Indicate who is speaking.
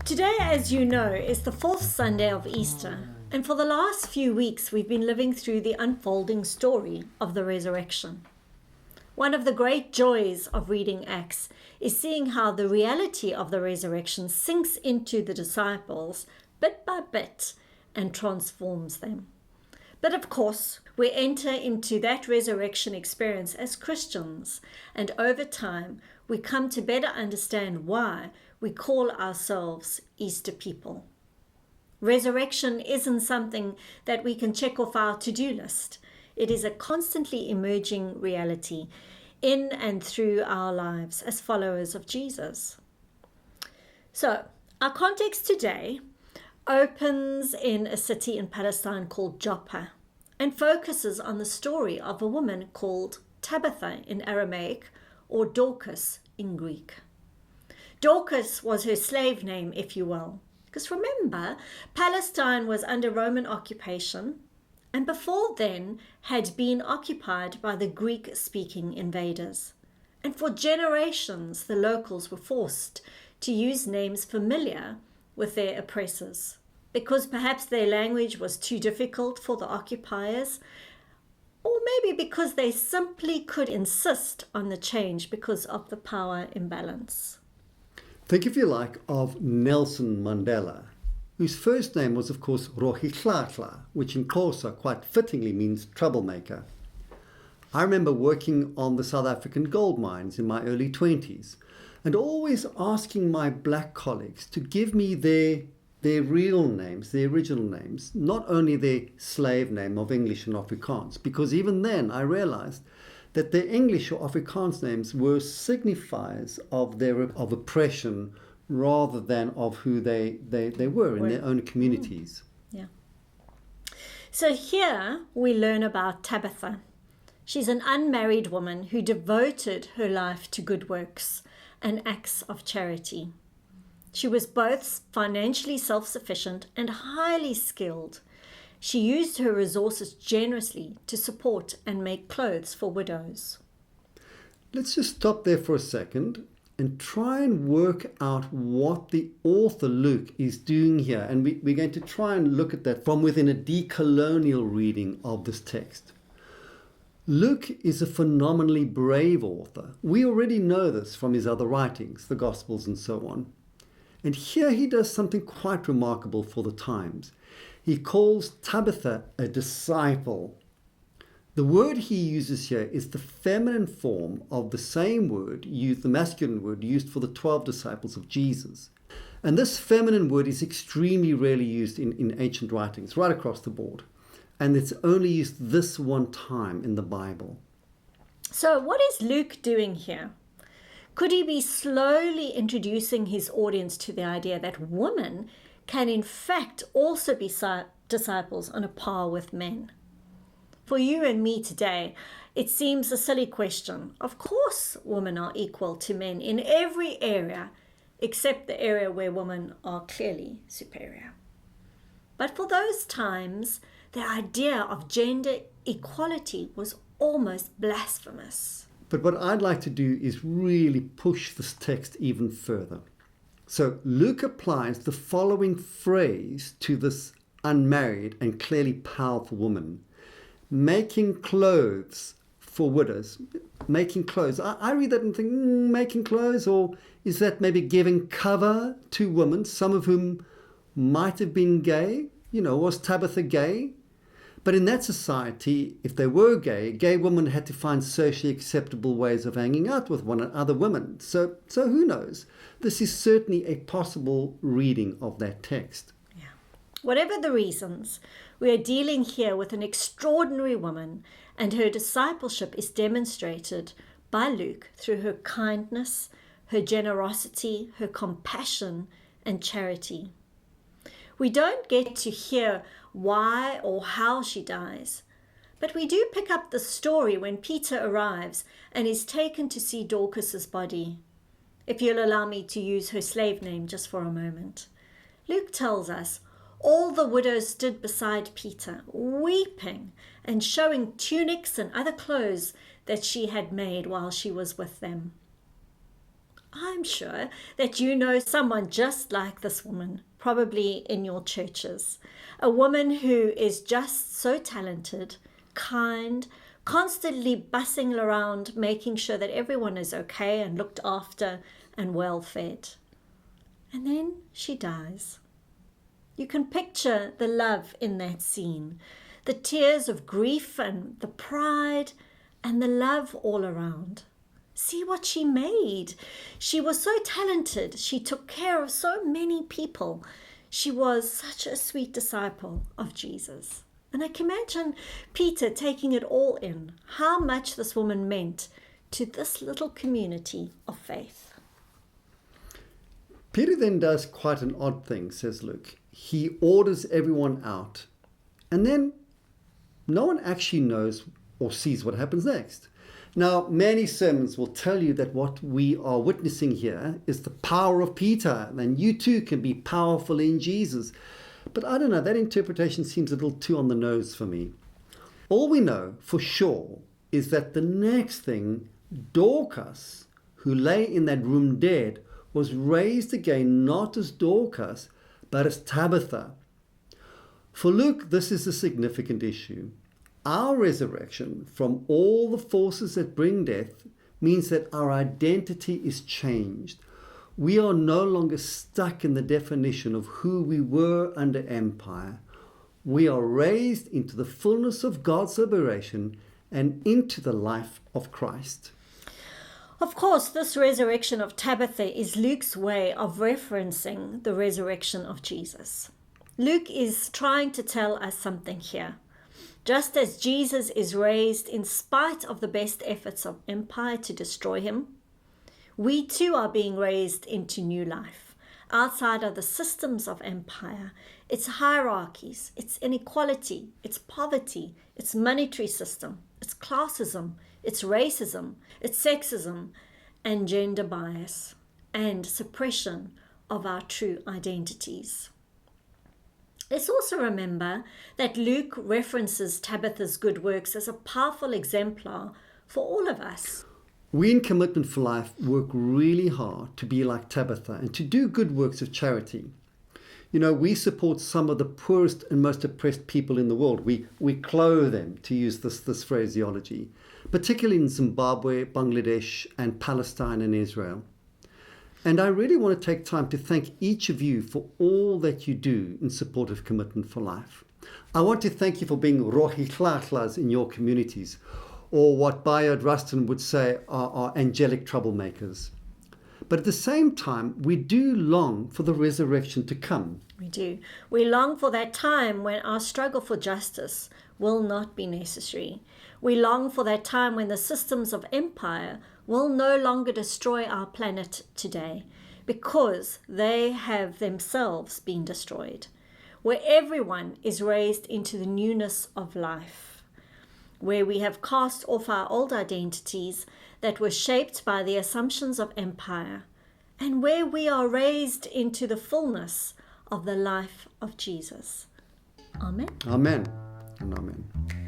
Speaker 1: Today, as you know, is the fourth Sunday of Easter, and for the last few weeks we've been living through the unfolding story of the resurrection. One of the great joys of reading Acts is seeing how the reality of the resurrection sinks into the disciples bit by bit and transforms them. But of course, we enter into that resurrection experience as Christians, and over time we come to better understand why we call ourselves Easter people. Resurrection isn't something that we can check off our to-do list. It is a constantly emerging reality in and through our lives as followers of Jesus. So, our context today opens in a city in Palestine called Joppa and focuses on the story of a woman called Tabitha in Aramaic or Dorcas in Greek. Dorcas was her slave name, if you will, because remember, Palestine was under Roman occupation and before then had been occupied by the Greek-speaking invaders. And for generations, the locals were forced to use names familiar with their oppressors, because perhaps their language was too difficult for the occupiers, or maybe because they simply could insist on the change because of the power imbalance.
Speaker 2: Think, if you like, of Nelson Mandela, whose first name was, of course, Rolihlahla, which in Xhosa quite fittingly means troublemaker. I remember working on the South African gold mines in my early 20s and always asking my black colleagues to give me their real names, their original names, not only their slave name of English and Afrikaans, because even then I realized that their English or Afrikaans names were signifiers of oppression rather than of who they were in their own communities.
Speaker 1: Yeah. So here we learn about Tabitha. She's an unmarried woman who devoted her life to good works and acts of charity. She was both financially self-sufficient and highly skilled. She used her resources generously to support and make clothes for widows.
Speaker 2: Let's just stop there for a second and try and work out what the author Luke is doing here. And we're going to try and look at that from within a decolonial reading of this text. Luke is a phenomenally brave author. We already know this from his other writings, the Gospels and so on. And here he does something quite remarkable for the times. He calls Tabitha a disciple. The word he uses here is the feminine form of the same word, the masculine word used for the 12 disciples of Jesus. And this feminine word is extremely rarely used in ancient writings, right across the board. And it's only used this one time in the Bible.
Speaker 1: So what is Luke doing here? Could he be slowly introducing his audience to the idea that women can in fact also be disciples on a par with men? For you and me today, it seems a silly question. Of course, women are equal to men in every area, except the area where women are clearly superior. But for those times, the idea of gender equality was almost blasphemous.
Speaker 2: But what I'd like to do is really push this text even further. So Luke applies the following phrase to this unmarried and clearly powerful woman. Making clothes for widows. Making clothes. I read that and think, making clothes? Or is that maybe giving cover to women, some of whom might have been gay? Was Tabitha gay? But in that society, if they were gay women had to find socially acceptable ways of hanging out with other women. So who knows? This is certainly a possible reading of that text.
Speaker 1: Yeah. Whatever the reasons, we are dealing here with an extraordinary woman, and her discipleship is demonstrated by Luke through her kindness, her generosity, her compassion, and charity. We don't get to hear why or how she dies, but we do pick up the story when Peter arrives and is taken to see Dorcas's body. If you'll allow me to use her slave name just for a moment. Luke tells us all the widows stood beside Peter, weeping and showing tunics and other clothes that she had made while she was with them. I'm sure that you know someone just like this woman, probably in your churches. A woman who is just so talented, kind, constantly bustling around, making sure that everyone is okay and looked after and well fed. And then she dies. You can picture the love in that scene, the tears of grief and the pride and the love all around. See what she made. She was so talented. She took care of so many people. She was such a sweet disciple of Jesus. And I can imagine Peter taking it all in, how much this woman meant to this little community of faith.
Speaker 2: Peter then does quite an odd thing, says Luke. He orders everyone out, and then no one actually knows or sees what happens next. Now, many sermons will tell you that what we are witnessing here is the power of Peter, and you too can be powerful in Jesus. But I don't know, that interpretation seems a little too on the nose for me. All we know for sure is that the next thing, Dorcas, who lay in that room dead, was raised again not as Dorcas, but as Tabitha. For Luke, this is a significant issue. Our resurrection from all the forces that bring death means that our identity is changed. We are no longer stuck in the definition of who we were under empire. We are raised into the fullness of God's liberation and into the life of Christ.
Speaker 1: Of course, this resurrection of Tabitha is Luke's way of referencing the resurrection of Jesus. Luke is trying to tell us something here. Just as Jesus is raised in spite of the best efforts of empire to destroy him, we too are being raised into new life, outside of the systems of empire, its hierarchies, its inequality, its poverty, its monetary system, its classism, its racism, its sexism, and gender bias, and suppression of our true identities. Let's also remember that Luke references Tabitha's good works as a powerful exemplar for all of us.
Speaker 2: We in Commitment for Life work really hard to be like Tabitha and to do good works of charity. You know, we support some of the poorest and most oppressed people in the world. We clothe them, to use this phraseology, particularly in Zimbabwe, Bangladesh, and Palestine and Israel. And I really want to take time to thank each of you for all that you do in support of Commitment for Life. I want to thank you for being rohi hlahlas in your communities, or what Bayard Rustin would say are angelic troublemakers. But at the same time, we do long for the resurrection to come.
Speaker 1: We do. We long for that time when our struggle for justice will not be necessary. We long for that time when the systems of empire will no longer destroy our planet today, because they have themselves been destroyed, where everyone is raised into the newness of life, where we have cast off our old identities that were shaped by the assumptions of empire, and where we are raised into the fullness of the life of Jesus. Amen.
Speaker 2: Amen and amen.